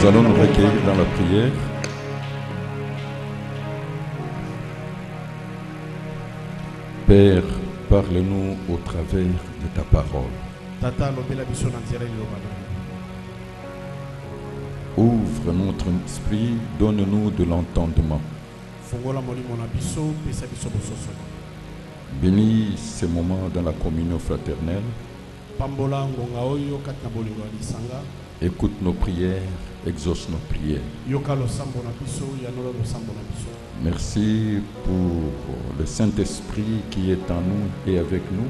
Nous allons nous recueillir dans la prière. Père, parle-nous au travers de ta parole. Ouvre notre esprit, donne-nous de l'entendement. Bénis ces moments dans la communion fraternelle. Écoute nos prières, exauce nos prières. Merci pour le Saint-Esprit qui est en nous et avec nous.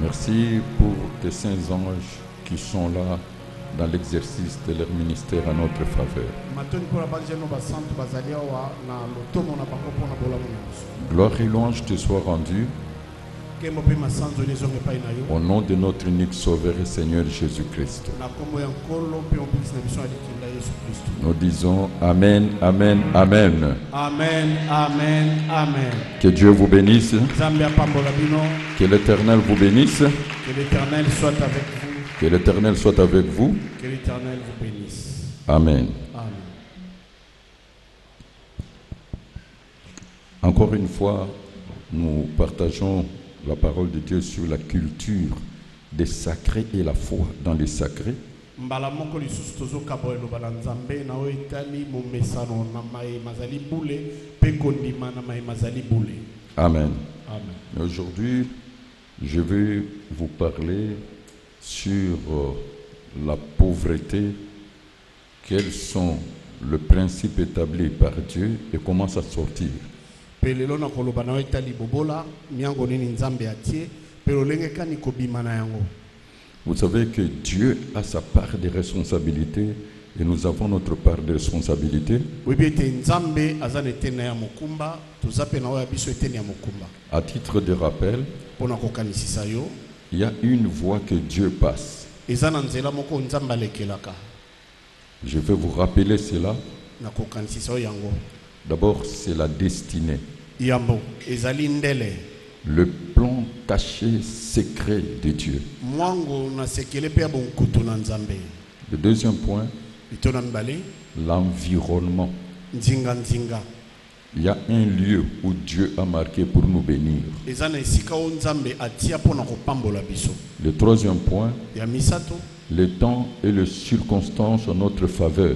Merci pour tes saints anges qui sont là dans l'exercice de leur ministère à notre faveur. Gloire et louange te soient rendues au nom de notre unique Sauveur et Seigneur Jésus-Christ. Nous disons Amen, Amen, Amen. Amen, Amen, Amen. Que Dieu vous bénisse. Que l'Éternel vous bénisse. Que l'Éternel soit avec vous. Que l'Éternel soit avec vous. Que l'Éternel vous bénisse. Amen. Amen. Encore une fois, nous partageons la parole de Dieu sur la culture des sacrés et la foi dans les sacrés. Amen. Amen. Aujourd'hui, je vais vous parler sur la pauvreté, quels sont les principes établis par Dieu et comment ça sortir. Vous savez que Dieu a sa part de responsabilité et nous avons notre part de responsabilité. À titre de rappel, il y a une voie que Dieu passe. Je vais vous rappeler cela. D'abord, c'est la destinée. Le plan caché, secret de Dieu. Le deuxième point, l'environnement. Il y a un lieu où Dieu a marqué pour nous bénir. Le troisième point, le temps et les circonstances en notre faveur.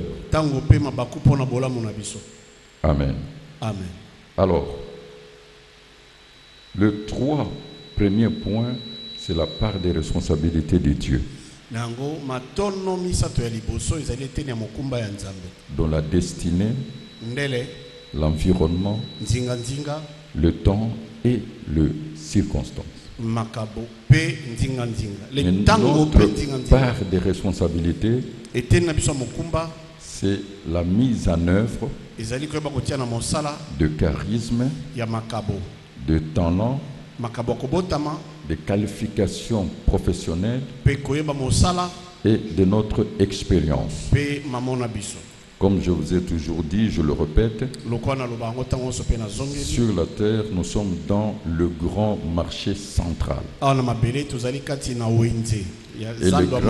Amen. Amen. Alors, le trois premiers points, c'est la part des responsabilités de Dieu. Dans la destinée, l'environnement, le temps et les circonstances. Et notre part des responsabilités, c'est la mise en œuvre de charisme, de talent, de qualifications professionnelles et de notre expérience. Comme je vous ai toujours dit, je le répète, sur la terre, nous sommes dans le grand marché central. Et le grand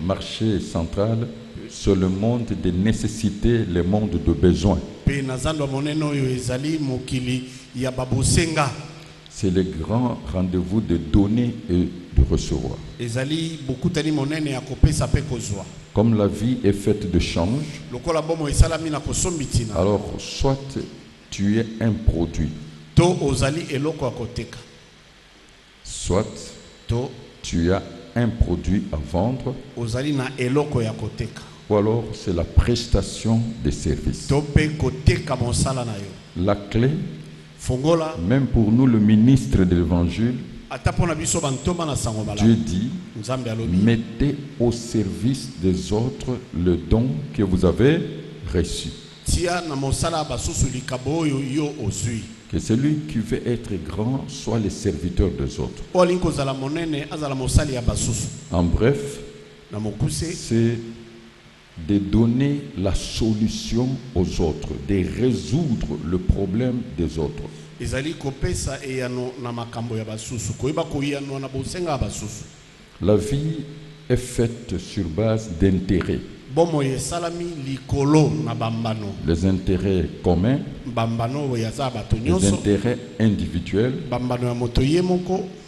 marché central, c'est le monde des nécessités, le monde de besoins. C'est le grand rendez-vous de donner et de recevoir. Comme la vie est faite de change, alors soit tu es un produit, soit tu as un produit à vendre, ou alors c'est la prestation des services. La clé, même pour nous le ministre de l'évangile, Dieu dit, mettez au service des autres le don que vous avez reçu. Que celui qui veut être grand soit le serviteur des autres. En bref, c'est de donner la solution aux autres, de résoudre le problème des autres. La vie est faite sur base d'intérêts. Les intérêts communs, les intérêts individuels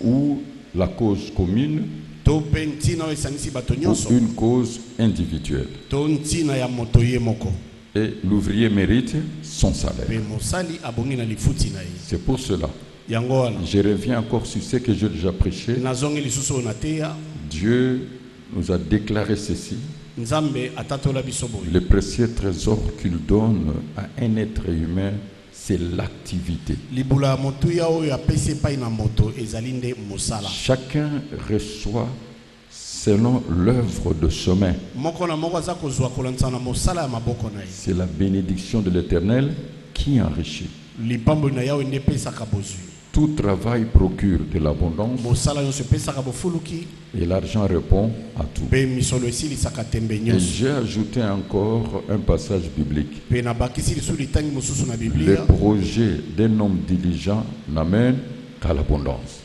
ou la cause commune ou une cause individuelle. Et l'ouvrier mérite son salaire. C'est pour cela. Je reviens encore sur ce que j'ai déjà prêché. Dieu nous a déclaré ceci. Le précieux trésor qu'il donne à un être humain, c'est l'activité. Chacun reçoit selon l'œuvre de ses mains. C'est la bénédiction de l'Éternel qui enrichit. Tout travail procure de l'abondance et l'argent répond à tout. Et j'ai ajouté encore un passage biblique. Le projet d'un homme diligent n'amène qu'à l'abondance.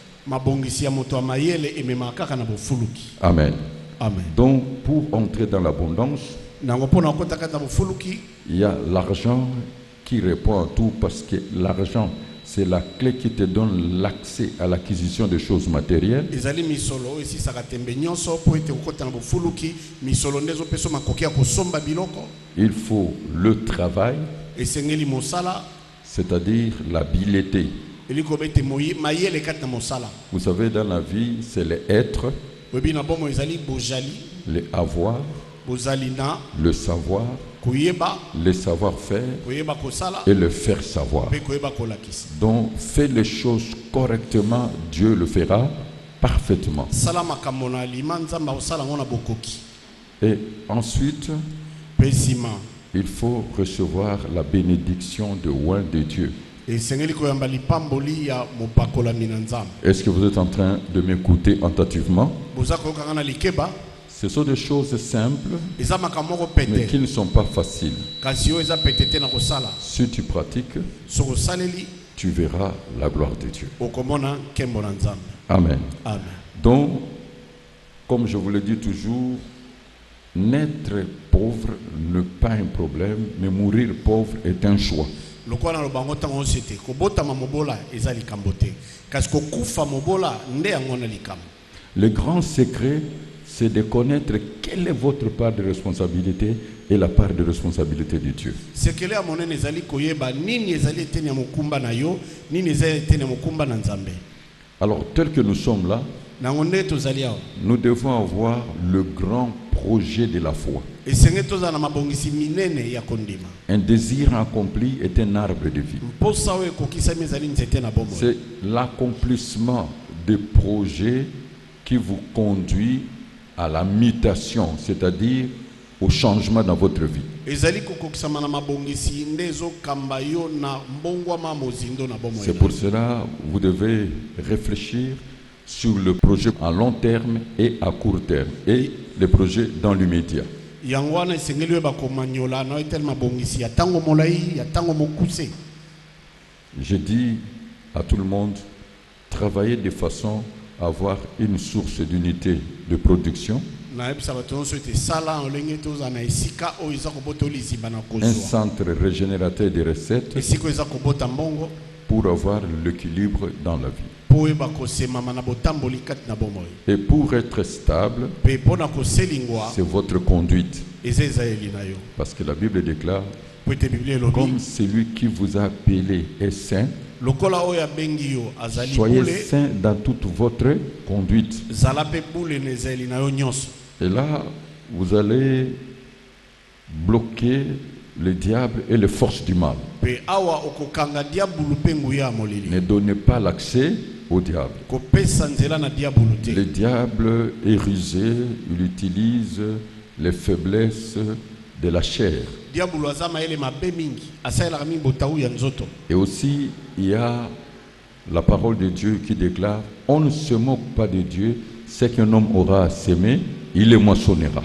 Amen. Amen. Donc, pour entrer dans l'abondance, il y a l'argent qui répond à tout, parce que l'argent, c'est la clé qui te donne l'accès à l'acquisition de choses matérielles. Il faut le travail, c'est-à-dire l'habileté. Vous savez, dans la vie, c'est les êtres, les avoir, le savoir, le savoir-faire et le faire savoir. Donc, fais les choses correctement, Dieu le fera parfaitement. Et ensuite, il faut recevoir la bénédiction de oint de Dieu. Est-ce que vous êtes en train de m'écouter attentivement? Ce sont des choses simples, mais qui ne sont pas faciles. Si tu pratiques, tu verras la gloire de Dieu. Amen. Amen. Donc, comme je vous le dis toujours, naître pauvre n'est pas un problème, mais mourir pauvre est un choix. Le grand secret, c'est de connaître quelle est votre part de responsabilité et la part de responsabilité de Dieu. Alors, tel que nous sommes là, nous devons avoir le grand projet de la foi. Un désir accompli est un arbre de vie. C'est l'accomplissement des projets qui vous conduit à la mutation, c'est-à-dire au changement dans votre vie. C'est pour cela que vous devez réfléchir sur le projet à long terme et à court terme, et les projets dans l'immédiat. Je dis à tout le monde, travaillez de façon à avoir une source d'unité de production, un centre régénérateur de recettes pour avoir l'équilibre dans la vie. Et pour être stable, c'est votre conduite. Parce que la Bible déclare, comme celui qui vous a appelé est saint, soyez saints dans toute votre conduite. Et là, vous allez bloquer le diable et les forces du mal. Ne donnez pas l'accès au diable. Le diable est rusé, il utilise les faiblesses de la chair. Et aussi, il y a la parole de Dieu qui déclare, on ne se moque pas de Dieu, ce qu'un homme aura semé, il le moissonnera.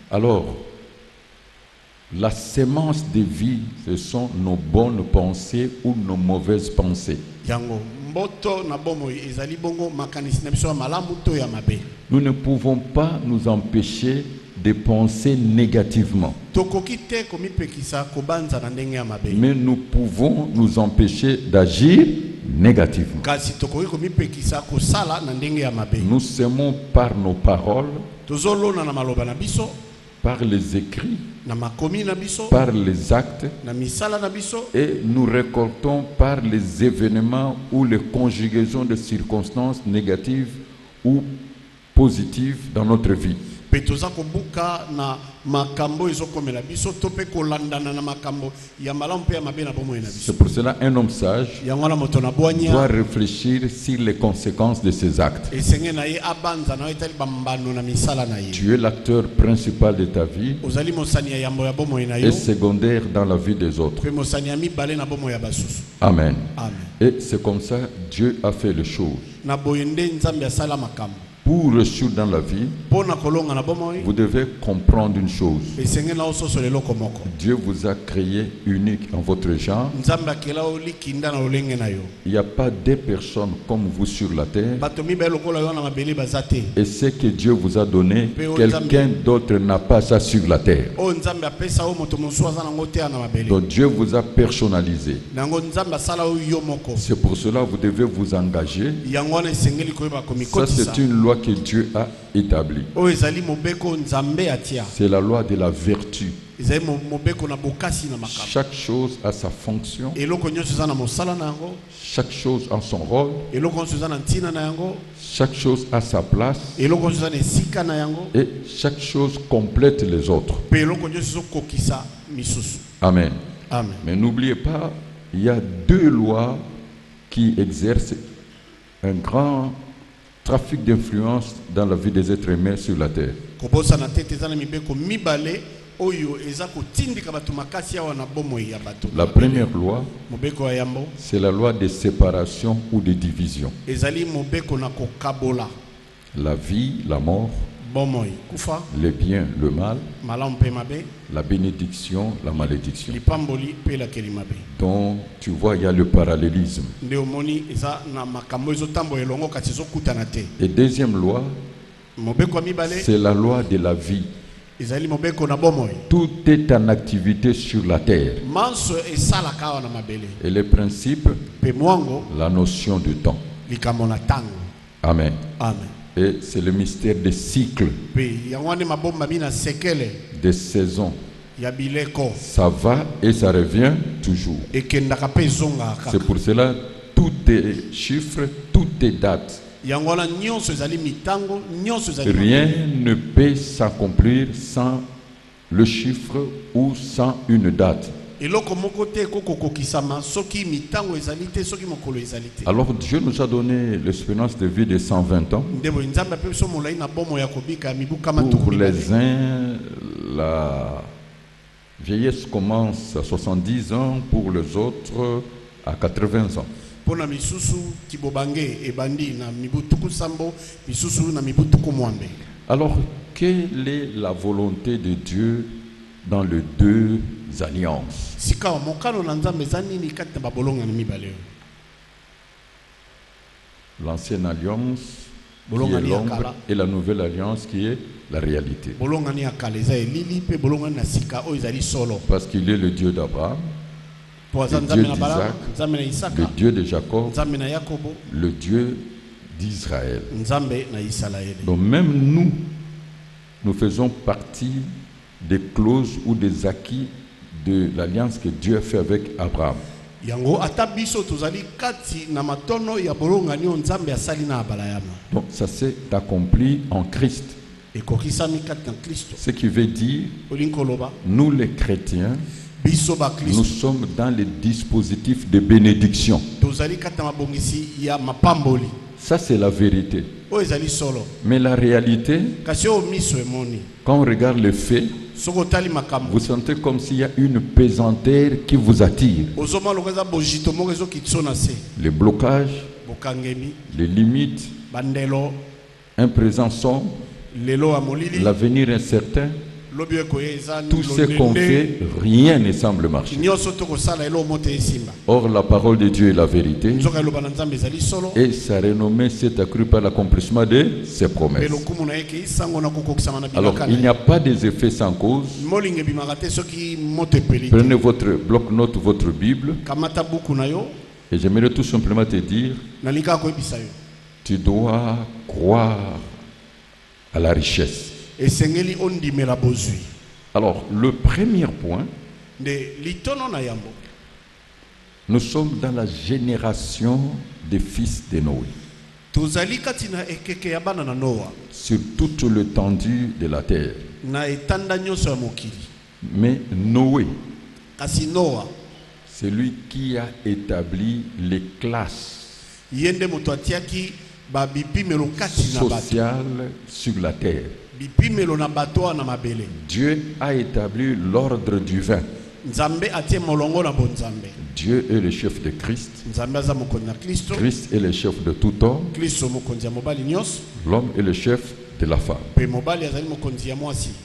Alors, La semence de vie, ce sont nos bonnes pensées ou nos mauvaises pensées. Nous ne pouvons pas nous empêcher de penser négativement. Mais nous pouvons nous empêcher d'agir négativement. Nous semons par nos paroles, par les écrits, par les actes, et nous récoltons par les événements ou les conjugaisons de circonstances négatives ou positives dans notre vie. C'est pour cela un homme sage doit réfléchir sur les conséquences de ses actes. Tu es l'acteur principal de ta vie et secondaire dans la vie des autres. Amen. Et c'est comme ça Dieu a fait les choses. Pour réussir dans la vie, vous devez comprendre une chose. Dieu vous a créé unique en votre genre. Il n'y a pas deux personnes comme vous sur la terre. Et ce que Dieu vous a donné, quelqu'un d'autre n'a pas ça sur la terre. Donc Dieu vous a personnalisé. C'est pour cela que vous devez vous engager. Ça, c'est une loi que Dieu a établie. C'est la loi de la vertu. Chaque chose a sa fonction. Chaque chose a son rôle. Chaque chose a sa place. Et chaque chose complète les autres. Amen. Amen. Mais n'oubliez pas, il y a deux lois qui exercent un grand trafic d'influence dans la vie des êtres humains sur la terre. La première loi, c'est la loi de séparation ou de division. La vie, la mort, le bien, le mal, la bénédiction, la malédiction. Donc, tu vois, il y a le parallélisme. Et deuxième loi, c'est la loi de la vie. Tout est en activité sur la terre. Et le principe, la notion du temps. Amen. Amen. Et c'est le mystère des cycles, des saisons. Ça va et ça revient toujours. C'est pour cela tout est chiffre, tout est date. Rien ne peut s'accomplir sans le chiffre ou sans une date. Alors Dieu nous a donné l'espérance de vie de 120 ans. Pour les uns, la vieillesse commence à 70 ans, pour les autres à 80 ans. Alors, quelle est la volonté de Dieu dans les deux alliances? L'ancienne alliance qui est l'ombre et la nouvelle alliance qui est la réalité. Parce qu'il est le Dieu d'Abraham, le Dieu d'Isaac, le Dieu de Jacob, le Dieu d'Israël. Donc même nous faisons partie des clauses ou des acquis de l'alliance que Dieu a fait avec Abraham. Donc ça s'est accompli en Christ. Ce qui veut dire, nous les chrétiens, nous sommes dans les dispositifs de bénédiction. Ça c'est la vérité. Mais la réalité, quand on regarde les faits, vous sentez comme s'il y a une pesanteur qui vous attire. Les blocages, les limites, un présent sombre, l'avenir incertain. Tout ce qu'on fait, rien ne semble marcher. Or, la parole de Dieu est la vérité et sa renommée s'est accrue par l'accomplissement de ses promesses. Alors, il n'y a pas des effets sans cause. Prenez votre bloc-notes, votre Bible, et j'aimerais tout simplement te dire, tu dois croire à la richesse. Alors, le premier point, nous sommes dans la génération des fils de Noé. Sur toute l'étendue de la terre. Mais Noé, c'est lui qui a établi les classes sociales sur la terre. Dieu a établi l'ordre du vin. Dieu est le chef de Christ. Christ est le chef de tout homme. L'homme est le chef de la femme.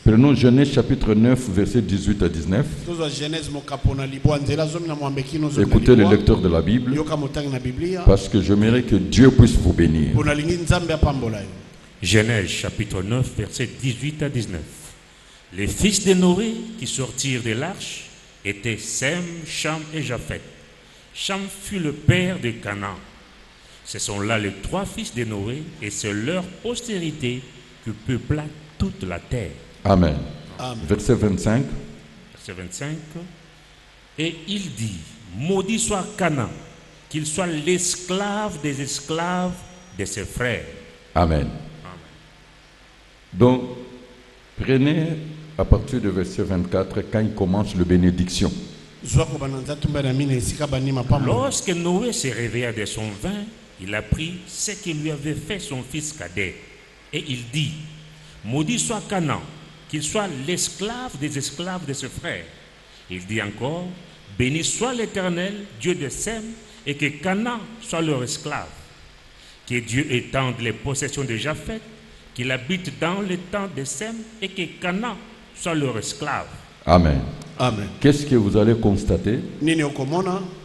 Prenons Genèse chapitre 9, versets 18 à 19. Écoutez le lecteur de la Bible, parce que j'aimerais que Dieu puisse vous bénir. Genèse chapitre 9, versets 18 à 19. Les fils de Noé qui sortirent de l'arche étaient Sem, Cham et Japheth. Cham fut le père de Canaan. Ce sont là les trois fils de Noé et c'est leur postérité qui peupla toute la terre. Amen. Amen. Verset 25. Verset 25. Et il dit, maudit soit Canaan, qu'il soit l'esclave des esclaves de ses frères. Amen. Donc, prenez à partir du verset 24 quand il commence la bénédiction. Lorsque Noé se réveilla de son vin, il apprit ce que lui avait fait son fils cadet. Et il dit, maudit soit Canaan, qu'il soit l'esclave des esclaves de ses frères. Il dit encore, béni soit l'Éternel, Dieu de Sem, et que Canaan soit leur esclave. Que Dieu étende les possessions de Japheth, qu'il habite dans le temps de Sem et que Canaan soit leur esclave. Amen. Amen. Qu'est-ce que vous allez constater?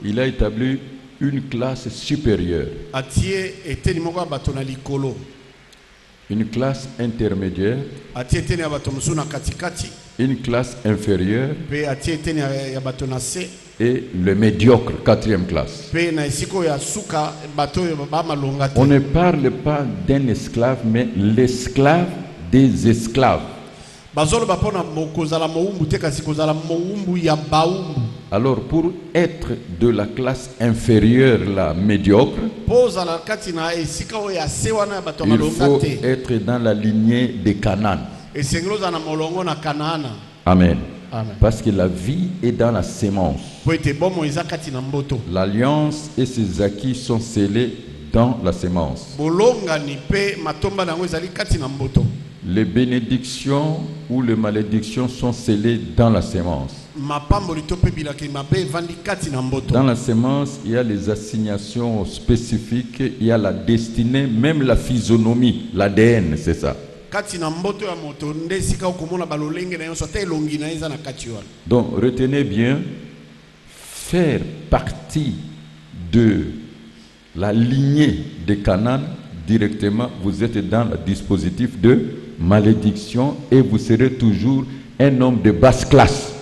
Il a établi une classe supérieure, une classe intermédiaire, une classe inférieure et le médiocre, quatrième classe. On ne parle pas d'un esclave, mais l'esclave des esclaves. Alors pour être de la classe inférieure, la médiocre, il faut être dans la lignée de Canaan. Amen. Amen. Parce que la vie est dans la sémence. L'alliance et ses acquis sont scellés dans la sémence. Les bénédictions ou les malédictions sont scellées dans la sémence. Dans la sémence, il y a les assignations spécifiques, il y a la destinée, même la physionomie, l'ADN, c'est ça. Donc retenez bien, faire partie de la lignée de Canaan, directement, vous êtes dans le dispositif de malédiction et vous serez toujours un homme de basse classe.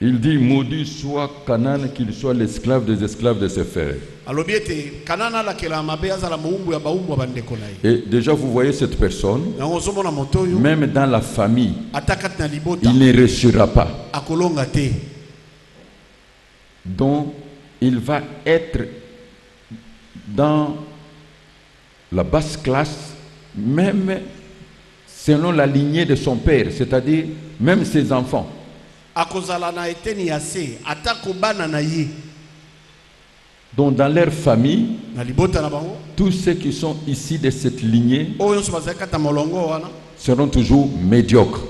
Il dit, maudit soit Canaan, qu'il soit l'esclave des esclaves de ses frères. Et déjà vous voyez cette personne, même dans la famille, il ne réussira pas. Donc il va être dans la basse classe, même selon la lignée de son père, c'est-à-dire même ses enfants. Donc dans leur famille, tous ceux qui sont ici de cette lignée seront toujours médiocres,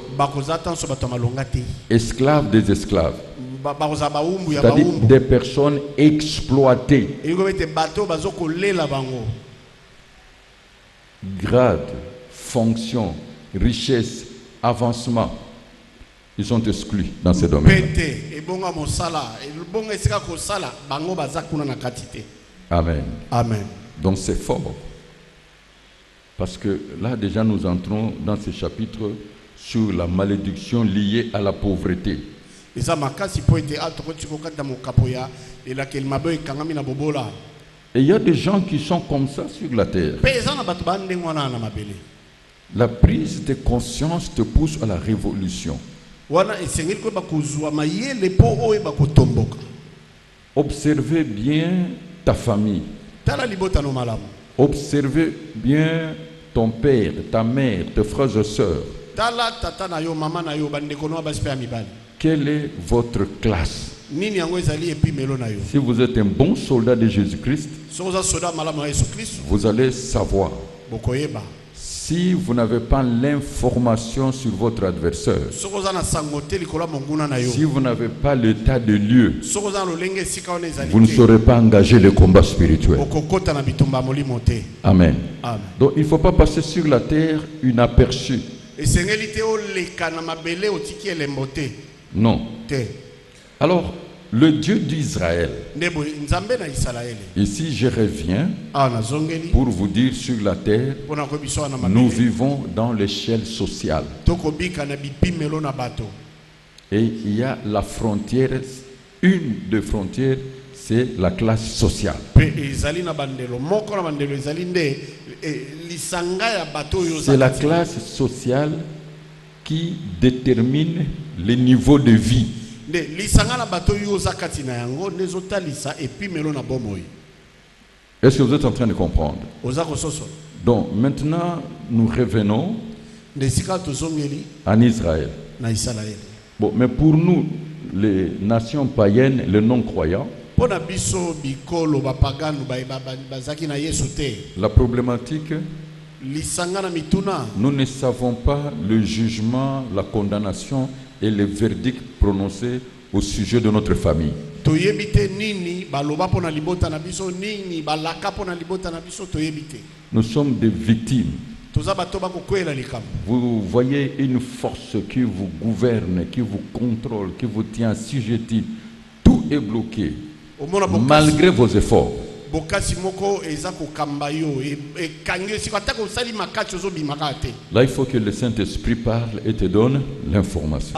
esclaves des esclaves. C'est-à-dire des personnes exploitées. Grade, fonction, richesse, avancement, ils sont exclus dans ces domaines. Amen. Amen. Donc c'est fort. Parce que là déjà nous entrons dans ce chapitre sur la malédiction liée à la pauvreté. Et il y a des gens qui sont comme ça sur la terre. La prise de conscience te pousse à la révolution. Observez bien ta famille. Observez bien ton père, ta mère, tes frères et sœurs. Quelle est votre classe? Si vous êtes un bon soldat de Jésus-Christ, vous allez savoir. Si vous n'avez pas l'information sur votre adversaire, si vous n'avez pas l'état de lieu, vous ne saurez pas engager le combat spirituel. Amen. Donc il ne faut pas passer sur la terre inaperçu. Non. Alors, le Dieu d'Israël, ici je reviens pour vous dire sur la terre, nous vivons dans l'échelle sociale. Et il y a la frontière, une des frontières, c'est la classe sociale. C'est la classe sociale qui détermine le niveau de vie. Est-ce que vous êtes en train de comprendre? Donc maintenant nous revenons en Israël. Bon, mais pour nous, les nations païennes, les non-croyants, la problématique, nous ne savons pas le jugement, la condamnation et les verdicts prononcés au sujet de notre famille. Nous sommes des victimes. Vous voyez une force qui vous gouverne, qui vous contrôle, qui vous tient assujetti. Tout est bloqué, malgré vos efforts. Là, il faut que le Saint-Esprit parle et te donne l'information.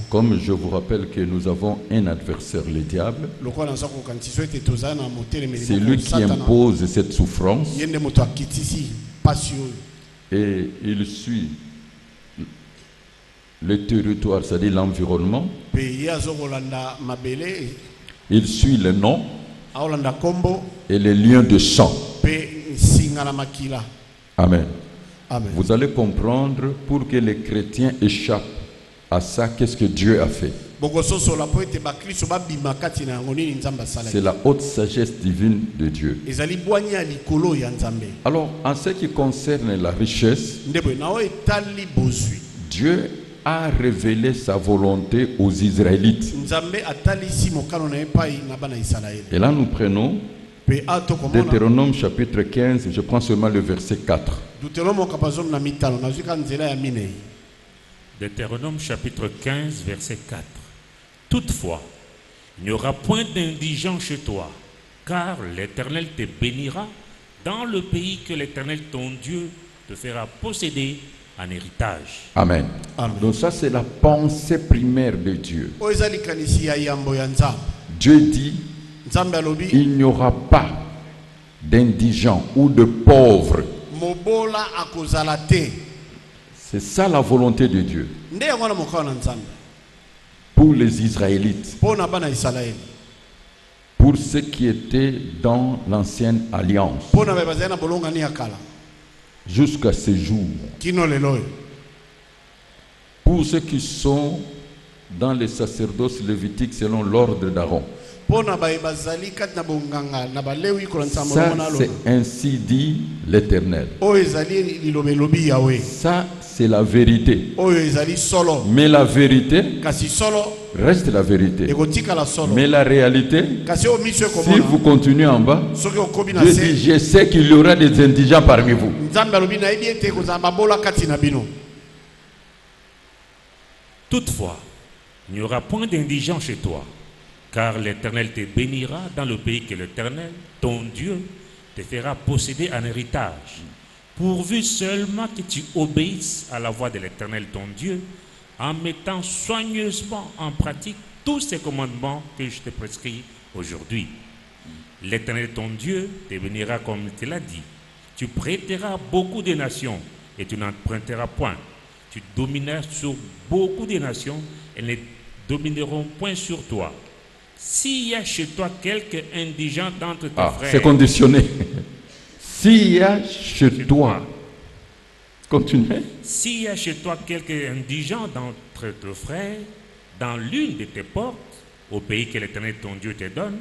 Comme je vous rappelle que nous avons un adversaire, le diable. C'est lui qui impose cette souffrance. Et il suit le territoire, c'est-à-dire l'environnement. Il suit les noms et les liens de sang. Amen. Amen. Vous allez comprendre, pour que les chrétiens échappent à ça, qu'est-ce que Dieu a fait. C'est la haute sagesse divine de Dieu. Alors, en ce qui concerne la richesse, Dieu a révélé sa volonté aux Israélites. Et là, nous prenons Deutéronome chapitre 15, je prends seulement le verset 4. Deutéronome chapitre 15, verset 4. Toutefois, il n'y aura point d'indigent chez toi, car l'Éternel te bénira dans le pays que l'Éternel ton Dieu te fera posséder en héritage. Amen. Amen. Donc ça, c'est la pensée primaire de Dieu. Dieu dit, il n'y aura pas d'indigents ou de pauvres. C'est ça la volonté de Dieu pour les Israélites, pour ceux qui étaient dans l'ancienne alliance jusqu'à ce jour, pour ceux qui sont dans les sacerdoces lévitiques selon l'ordre d'Aaron. Ça, c'est ainsi dit l'Éternel. Ça, c'est la vérité. oyo ezali solo Mais la vérité kasi solo reste la vérité. ekotikala solo Mais la réalité, kasi oyo miso si ekomona vous continuez en bas, soki okomi na Dieu se dit, je sais qu'il y aura des indigents parmi vous. nzambe alobi nayebi ete kozala babola kati na bino. Toutefois, il n'y aura point d'indigents chez toi, car l'Éternel te bénira dans le pays que l'Éternel, ton Dieu, te fera posséder en héritage, pourvu seulement que tu obéisses à la voix de l'Éternel, ton Dieu, en mettant soigneusement en pratique tous ces commandements que je te prescris aujourd'hui. L'Éternel, ton Dieu, te bénira comme il te l'a dit. Tu prêteras beaucoup de nations et tu n'emprunteras point. Tu domineras sur beaucoup de nations, elles ne domineront point sur toi. S'il y a chez toi quelque indigent d'entre tes frères... C'est conditionné. S'il y a chez toi... Continuez. S'il y a chez toi quelque indigent d'entre tes frères, dans l'une de tes portes, au pays que l'Éternel ton Dieu te donne,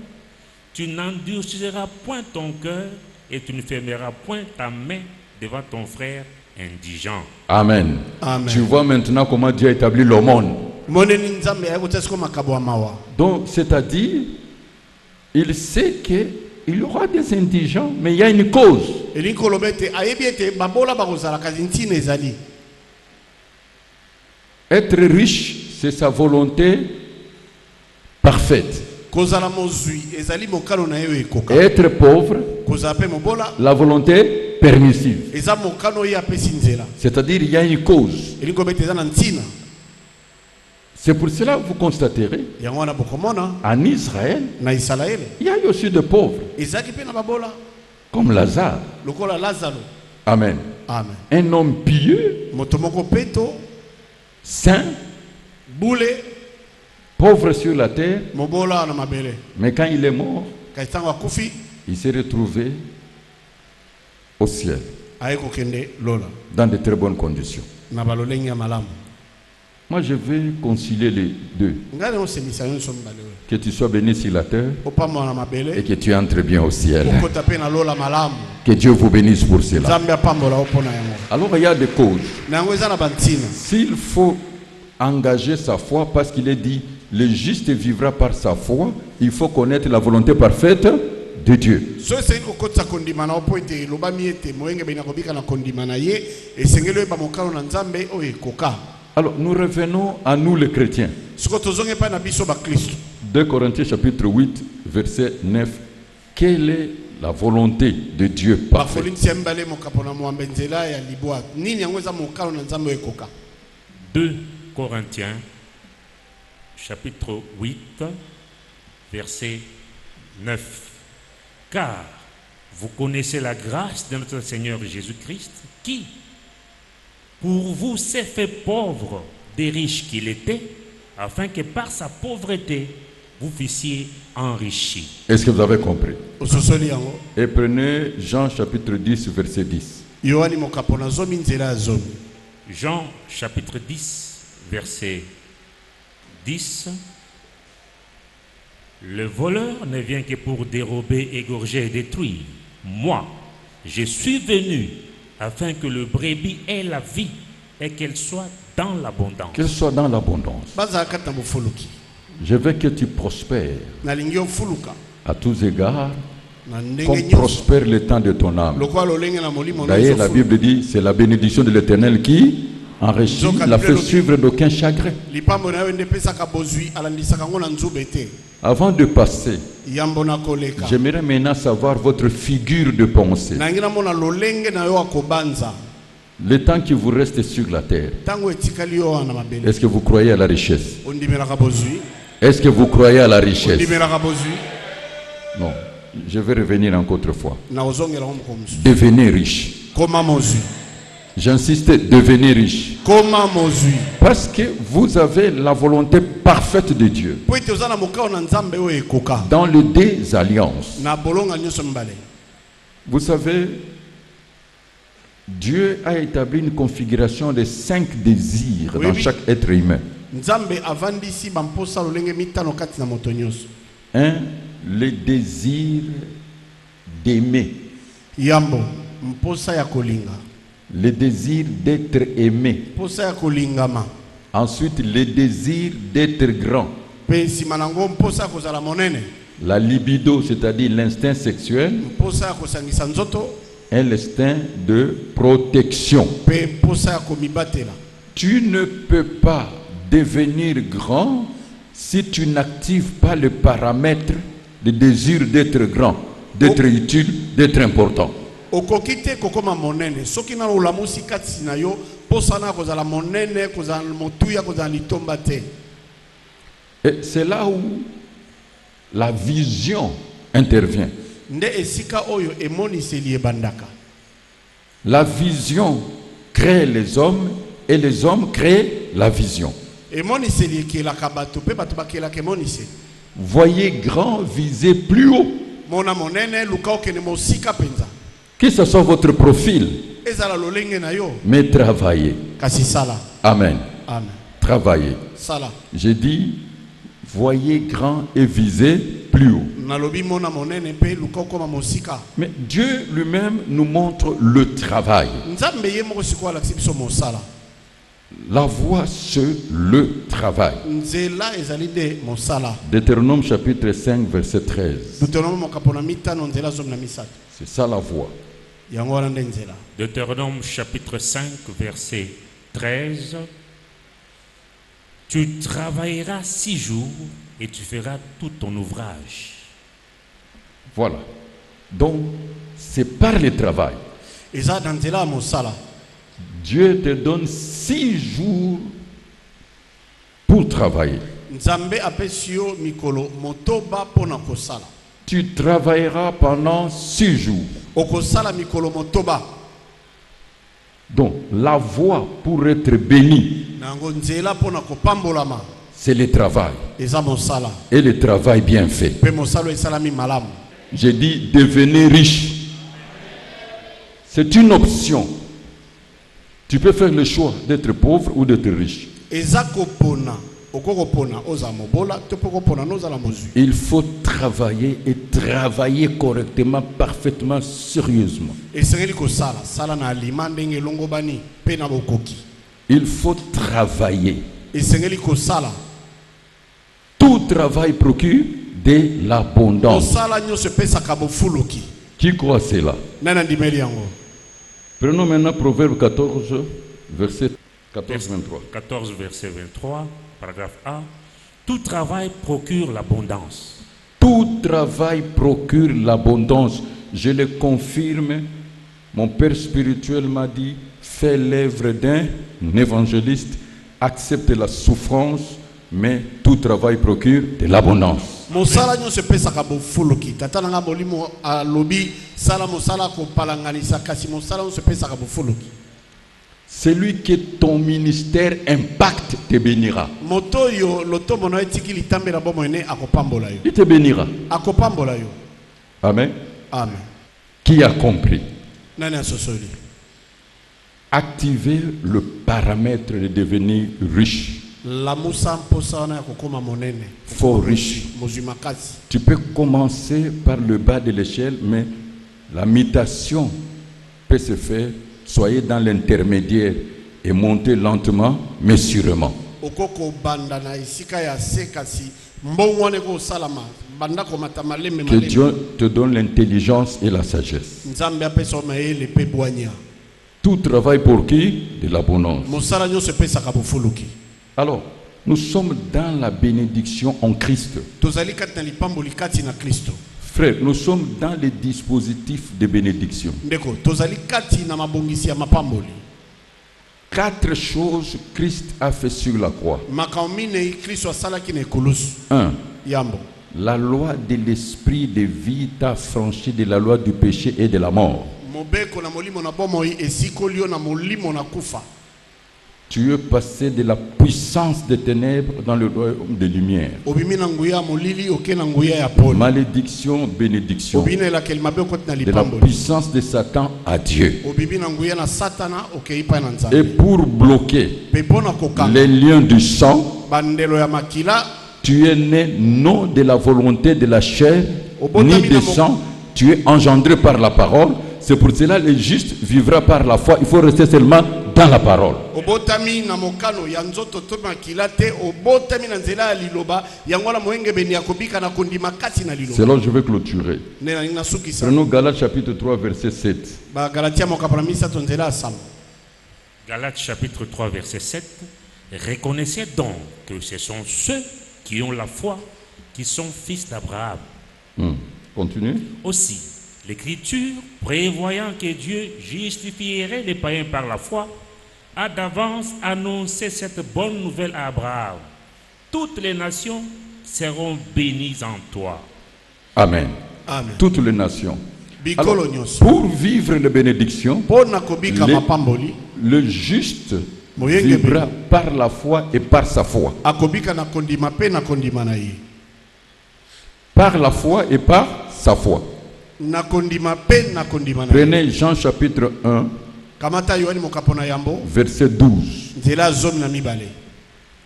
tu n'endurciras point ton cœur et tu ne fermeras point ta main devant ton frère indigent. Amen. Amen. Tu vois maintenant comment Dieu a établi le monde. Donc, c'est-à-dire, il sait qu'il y aura des indigents, mais il y a une cause. Être riche, c'est sa volonté parfaite. Être pauvre, la volonté permissive. C'est-à-dire il y a une cause. C'est pour cela que vous constaterez en Israël, il y a aussi des pauvres, comme Lazare. Amen. Un homme pieux, saint, pauvre sur la terre, mais quand il est mort, il s'est retrouvé au ciel dans de très bonnes conditions. Moi, je vais concilier les deux. Que tu sois béni sur la terre et que tu entres bien au ciel. Que Dieu vous bénisse pour cela. Alors, il y a des causes. S'il faut engager sa foi, parce qu'il est dit, le juste vivra par sa foi, il faut connaître la volonté parfaite de Dieu. Alors, nous revenons à nous les chrétiens. 2 Corinthiens chapitre 8, verset 9. Quelle est la volonté de Dieu parfaite? 2 Corinthiens chapitre 8, verset 9. Car vous connaissez la grâce de notre Seigneur Jésus-Christ qui, pour vous, s'est fait pauvre des riches qu'il était, afin que par sa pauvreté, vous fussiez enrichis. Est-ce que vous avez compris? Et prenez Jean chapitre 10, verset 10. Jean chapitre 10, verset 10. Le voleur ne vient que pour dérober, égorger et détruire. Moi, je suis venu afin que le brebis ait la vie et qu'elle soit dans l'abondance. Qu'elle soit dans l'abondance. Je veux que tu prospères à tous égards, comme prospère le temps de ton âme. D'ailleurs, la Bible dit, c'est la bénédiction de l'Éternel qui enrichit, la fait suivre d'aucun chagrin. Avant de passer, j'aimerais maintenant savoir votre figure de pensée. Le temps qui vous reste sur la terre, est-ce que vous croyez à la richesse? Est-ce que vous croyez à la richesse? Non, je vais revenir encore une fois. Devenez riche. J'insiste, devenez riche. Parce que vous avez la volonté parfaite de Dieu. Dans le désalliance. Vous savez, Dieu a établi une configuration de 5 désirs dans chaque être humain. 1. Le désir d'aimer. le désir d'être aimé. posa ya kolingama. Ensuite, le désir d'être grand. Pe nsima nango posa ya kozala monene. La libido, c'est-à-dire l'instinct sexuel, Posa ya kosangisa nzoto. est l'instinct de protection. Pe posa ya komibatela. Tu ne peux pas devenir grand si tu n'actives pas le paramètre de désir d'être grand, d'être utile, d'être important. Okoki te kokoma monene. Soki na olamusi kati na yo posa na kozala monene, kozala motuya, kozala litomba te. Et c'est là où la vision intervient. Nde esika oyo emoniseli ebandaka. La vision crée les hommes et les hommes créent la vision. Emoniseli ekelaka bato pe bato bakelaka emoniseli. Voyez grand, visez plus haut. Mona monene luka okene mosika penza. Que ce soit votre profil, Ezala lolenge na yo. mais travaillez. Kasi sala. Amen. Amen. Travaillez. Sala. J'ai dit, voyez grand et visez plus haut. Nalobi mona monene pe luka okoma mosika. Mais Dieu lui-même nous montre le travail. Nzambe ye moko siko ala biso mosala. La voie, c'est le travail. Nzela ezali de mosala. Deutéronome chapitre 5, verset 13. Deutéronome mokapona mitano nzela zomi na misato. C'est ça la voie. Yango wana nde nzela. Deutéronome chapitre 5, verset 13. Tu travailleras 6 jours et tu feras tout ton ouvrage. Voilà. Donc, c'est par le travail. Eza na nzela ya mosala. Dieu te donne 6 jours pour travailler. Nzambe apesi yo mikolo motoba pona kosala. Tu travailleras pendant 6 jours. Okosala mikolo motoba. Donc, la voie pour être béni, Nango nzela pona kopambolama. c'est le travail. Eza mosala. Et le travail bien fait. Pe mosalo esalami malamu. J'ai dit devenez riche. C'est une option. Tu peux faire le choix d'être pauvre ou d'être riche. Eza kopona. Okoko pona oza mobola, topoko pona noza la mozu. Il faut travailler et travailler correctement, parfaitement, sérieusement. Esengeli kosala, sala na alima ndenge longo bani pe na bokoki. Il faut travailler. Esengeli kosala. Tout travail procure de l'abondance. Kosala nyonso pesaka bofuluki. Qui croit cela? Nana ndimeli yango. Prenons maintenant Proverbe 14, verset 14-23. 14, verset 23, paragraphe A. Tout travail procure l'abondance. Tout travail procure l'abondance. Je le confirme. Mon père spirituel m'a dit, fais l'œuvre d'un évangéliste, accepte la souffrance, mais tout travail procure de l'abondance. Mosala nyonso pesaka bofuluki. Tata nanga bolimo alobi sala mosala ko palanganisa kasi mosala nyonso pesaka bofuluki. Celui que ton ministère impacte te bénira. Moto yo loto mono etiki litambela bomo ene akopambola yo. Il te bénira. Akopambola yo. Amen. Amen. Qui a compris? Nani asosoli. Activer le paramètre de devenir riche. La musa mposa na kokoma monene. Fort riche. Mozumakasi. Tu peux commencer par le bas de l'échelle, mais la mutation peut se faire. Soyez dans l'intermédiaire et montez lentement, mais sûrement. Okoko banda na isika ya sekasi. Mbongwane ko salama. Banda ko matamale me Que Dieu te donne l'intelligence et la sagesse. Nzambe apeso maele pe boanya. Tout travail pour qui? De l'abondance. Mosala nyonso pesaka bofuluki. Alors, nous sommes dans la bénédiction en Christ. Tozali kati na lipamboli kati na Kristo. Frère, nous sommes dans les dispositifs de bénédiction. Ndeko, tozali kati na mabongisi ya mapamboli. 4 choses Christ a fait sur la croix. Makamine Kristo asalaki na ekulusu. 1. Yambo. La loi de l'esprit de vie t'a franchi de la loi du péché et de la mort. Mobeko na molimo na bomoi esikolio na molimo na kufa. Tu es passé de la puissance des ténèbres dans le royaume de lumière. Obimi na nguya molili oke na nguya ya pole. Malédiction, bénédiction. Obina la kel mabeko na De la lipamboli. puissance de Satan à Dieu. Obimi na nguya na satana oke ipa na nzambe. Et pour bloquer Pe bona kokanga. les liens du sang, Bandelo ya makila. tu es né non de la volonté de la chair, ni Obotami de na sang. Tu es engendré par la parole. c'est pour cela que le juste vivra par la foi. Il faut rester seulement dans la parole. C'est là que je vais clôturer. Prenons Galates chapitre 3 verset 7. Galates chapitre 3 verset 7. Reconnaissez donc que ce sont ceux qui ont la foi qui sont fils d'Abraham. Continue. Aussi, l'Écriture, prévoyant que Dieu justifierait les païens par la foi, a d'avance annoncé cette bonne nouvelle à Abraham. Toutes les nations seront bénies en toi. Amen. Amen. Toutes les nations. Alors, pour vivre les bénédictions, le juste vivra par la foi et par sa foi. Par la foi et par sa foi. Prenez Jean chapitre 1, verset 12.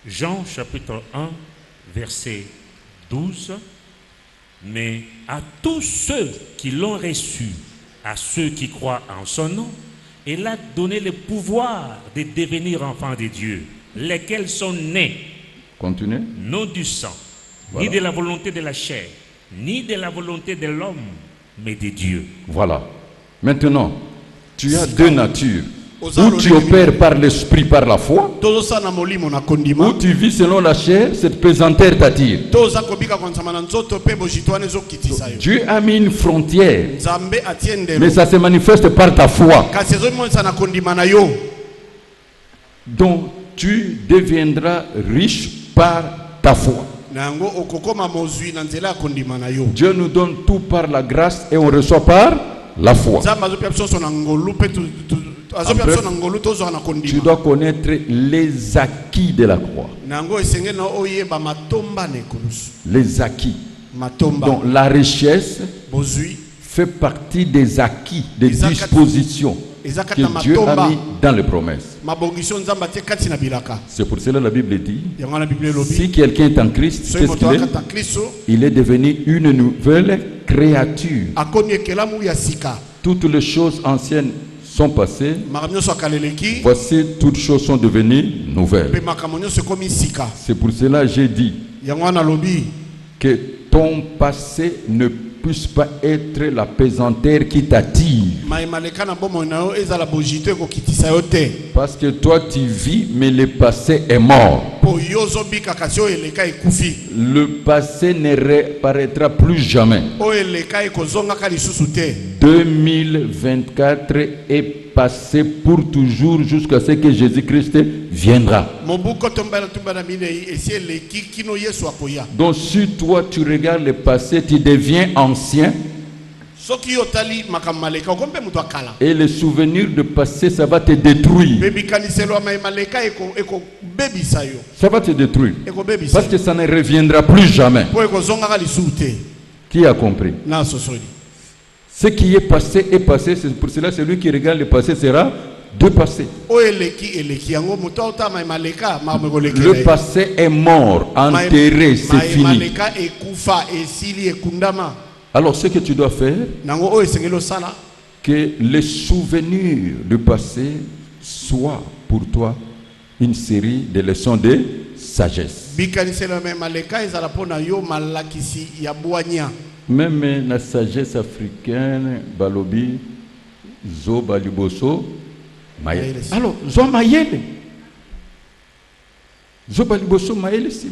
Jean chapitre 1, verset 12. Mais à tous ceux qui l'ont reçu, à ceux qui croient en son nom, il a donné le pouvoir de devenir enfants de Dieu, lesquels sont nés, Continuez. non du sang, Voilà. ni de la volonté de la chair, ni de la volonté de l'homme, mais de Dieu. Voilà. Maintenant, tu as deux natures. Ou tu opères par l'esprit, par la foi, ou tu vis selon la chair, cette pesanteur t'attire. Dieu a mis une frontière, mais ça se manifeste par ta foi. Donc, tu deviendras riche par ta foi. Dieu nous donne tout par la grâce et on reçoit par la foi. Tu dois connaître les acquis de la croix. Les acquis. Donc la richesse fait partie des acquis, des dispositions que Dieu a mis dans les promesses. C'est pour cela que la Bible dit, si quelqu'un est en Christ, qu'est-ce qu'il est? Il est devenu une nouvelle créature. Toutes les choses anciennes sont passées. Voici, toutes choses sont devenues nouvelles. C'est pour cela que j'ai dit que ton passé ne puisse pas être la pesanteur qui t'attire. Parce que toi tu vis, mais le passé est mort. Le passé ne réapparaîtra plus jamais. 2024 est passé pour toujours jusqu'à ce que Jésus-Christ viendra. Donc si toi tu regardes le passé, tu deviens ancien. Et le souvenir du passé, ça va te détruire. Ça va te détruire. Parce que ça ne reviendra plus jamais. Qui a compris? Ce qui est passé, c'est pour cela que celui qui regarde le passé sera dépassé. Le passé est mort, enterré, c'est fini. Alors ce que tu dois faire, que les souvenirs du passé soient pour toi une série de leçons de sagesse. Même la sagesse africaine, balobi, zo baliboso, mayele. Alors, zo mayele. Zo baliboso mayele sim.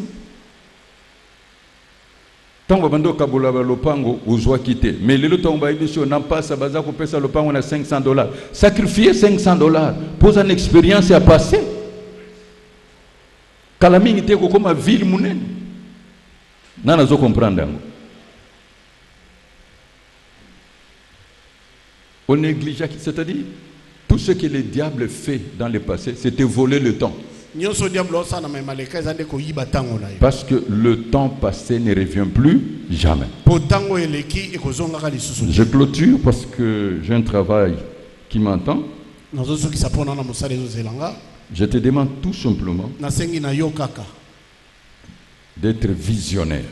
Tango bando kabula lopango uzwa kite. Mais le temps ba ibiso n'a pas ça baza ko pesa lopango na $500. Sacrifier $500 pour une expérience à passer. Kalami ngite ko comme ville munene. Nana zo comprendre ngo. On néglige, c'est-à-dire tout ce que le diable fait dans le passé, c'était voler le temps. Parce que le temps passé ne revient plus jamais. Je clôture parce que j'ai un travail qui m'entend. Je te demande tout simplement d'être visionnaire,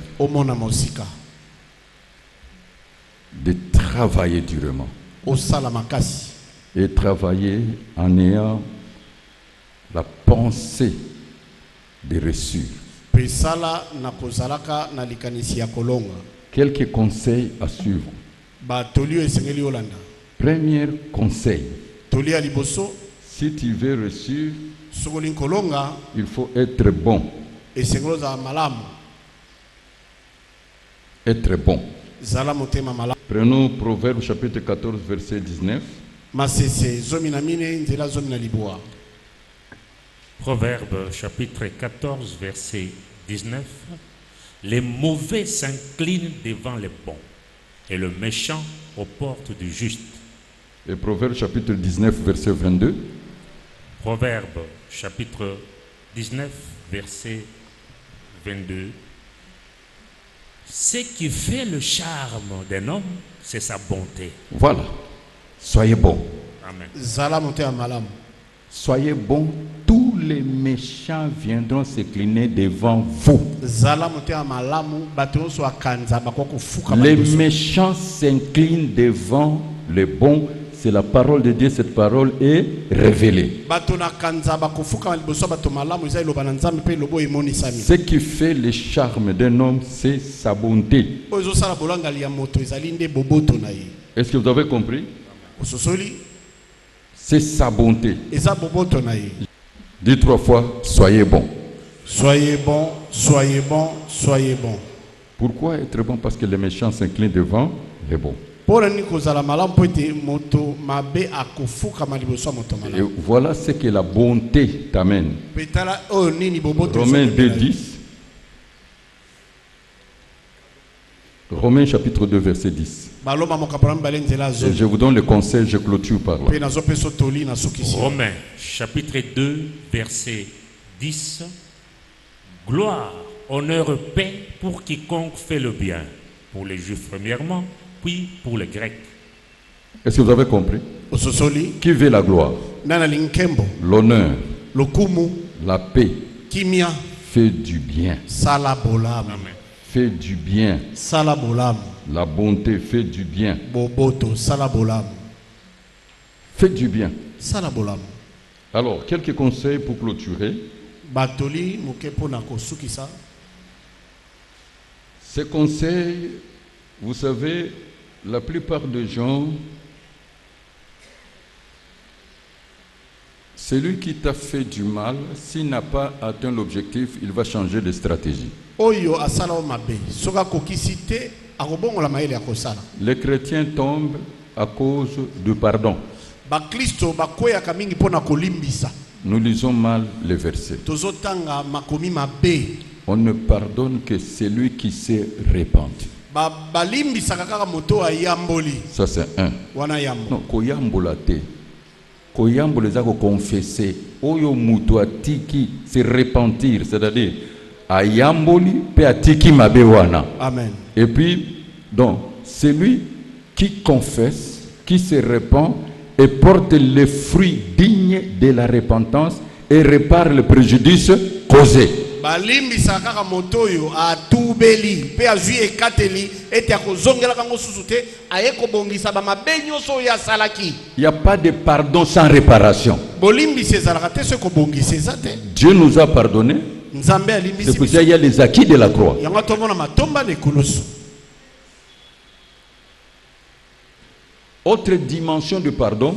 de travailler durement. et travailler en ayant la pensée de reçu. Quelques conseils à suivre. Premier conseil. Si tu veux reçu, il faut être bon. Être bon. Prenons Proverbe chapitre 14, verset 19. Proverbe chapitre 14, verset 19. Les mauvais s'inclinent devant les bons, et le méchant aux portes du juste. Et Proverbe chapitre 19, verset 22. Proverbe chapitre 19, verset 22. Ce qui fait le charme d'un homme, c'est sa bonté. Voilà. Soyez bons. Amen. Soyez bons. Tous les méchants viendront s'incliner devant vous. Les méchants s'inclinent devant les bons. C'est la parole de Dieu. Cette parole est révélée. Ce qui fait le charme d'un homme, c'est sa bonté. Est-ce que vous avez compris? C'est sa bonté. Dites 3 fois, soyez bon. Soyez bon, soyez bon, soyez bon. Pourquoi être bon? Parce que les méchants s'inclinent devant les bons. Et voilà ce que la bonté t'amène. Romains 2:10. Romains chapitre 2 verset 10. Et je vous donne le conseil, je clôture par là. Romains chapitre 2 verset 10. Gloire, honneur, paix pour quiconque fait le bien, pour les Juifs premièrement, puis pour les Grecs. Est-ce que vous avez compris? Qui veut la gloire? L'honneur, la paix, fait du bien. Amen. Fait du bien. La bonté fait du bien. Fait du bien. Alors, quelques conseils pour clôturer. Ces conseils, vous savez, la plupart des gens, celui qui t'a fait du mal, s'il n'a pas atteint l'objectif, il va changer de stratégie. Les chrétiens tombent à cause du pardon. Nous lisons mal les versets. On ne pardonne que celui qui s'est repenti. Ça c'est un. Non, koyambola te. Koyambola za ko confesser. Oyo muto atiki se repentir, c'est-à-dire ayamboli pe atiki mabe wana. Amen. Et puis donc celui qui confesse, qui se repent et porte les fruits dignes de la repentance et répare le préjudice causé. Il n'y a pas de pardon sans réparation. Dieu nous a pardonné. C'est pour ça qu'il y a les acquis de la croix. Autre dimension de pardon,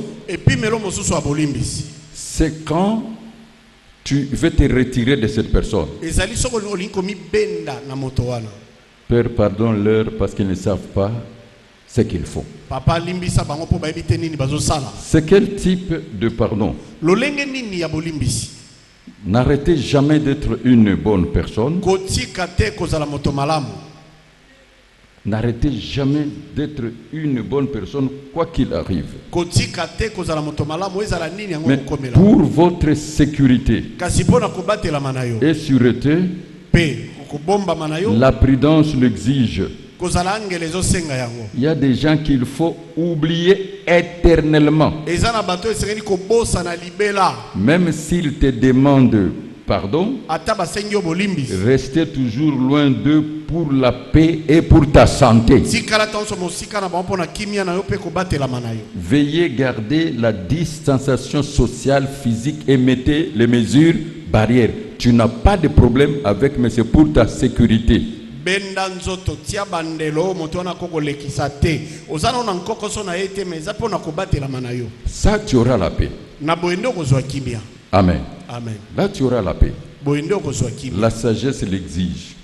c'est quand tu veux te retirer de cette personne. Père, pardonne-leur parce qu'ils ne savent pas ce qu'ils font. C'est quel type de pardon? N'arrêtez jamais d'être une bonne personne. N'arrêtez jamais d'être une bonne personne, quoi qu'il arrive. Mais pour votre sécurité et sûreté, la prudence l'exige. Il y a des gens qu'il faut oublier éternellement. Même s'ils te demandent pardon, restez toujours loin d'eux pour la paix et pour ta santé. Veuillez garder la distanciation sociale, physique et mettez les mesures barrières. Tu n'as pas de problème avec, mais c'est pour ta sécurité. Ça, tu auras la paix. Amen. Amen. Là, tu auras la paix. La sagesse l'exige.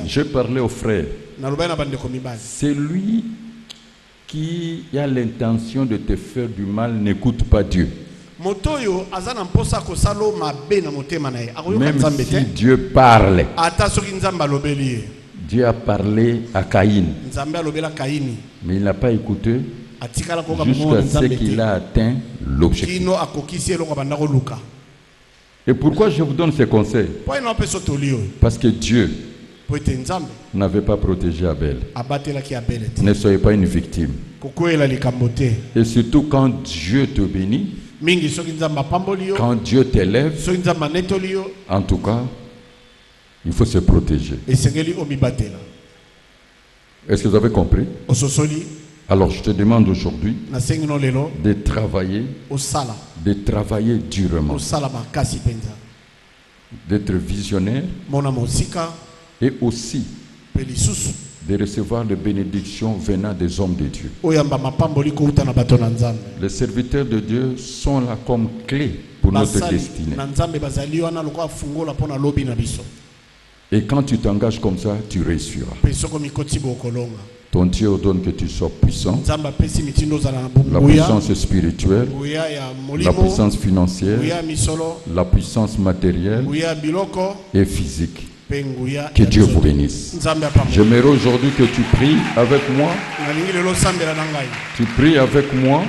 J'ai parlé au frère. C'est lui qui a l'intention de te faire du mal, n'écoute pas Dieu. Même si Dieu parle, Dieu a parlé à Caïn, mais il n'a pas écouté jusqu'à ce qu'il a atteint l'objectif. Et pourquoi je vous donne ces conseils? Parce que Dieu n'avait pas protégé Abel. Ne soyez pas une victime. Et surtout quand Dieu te bénit, quand Dieu t'élève, en tout cas, il faut se protéger. Est-ce que vous avez compris? Alors je te demande aujourd'hui de travailler durement, d'être visionnaire et aussi de recevoir les bénédictions venant des hommes de Dieu. Les serviteurs de Dieu sont là comme clé pour notre destinée. Et quand tu t'engages comme ça, tu réussiras. Ton Dieu ordonne que tu sois puissant. La puissance spirituelle, la puissance financière, la puissance matérielle et physique. Que Dieu vous bénisse. J'aimerais aujourd'hui que tu pries avec moi. Tu pries avec moi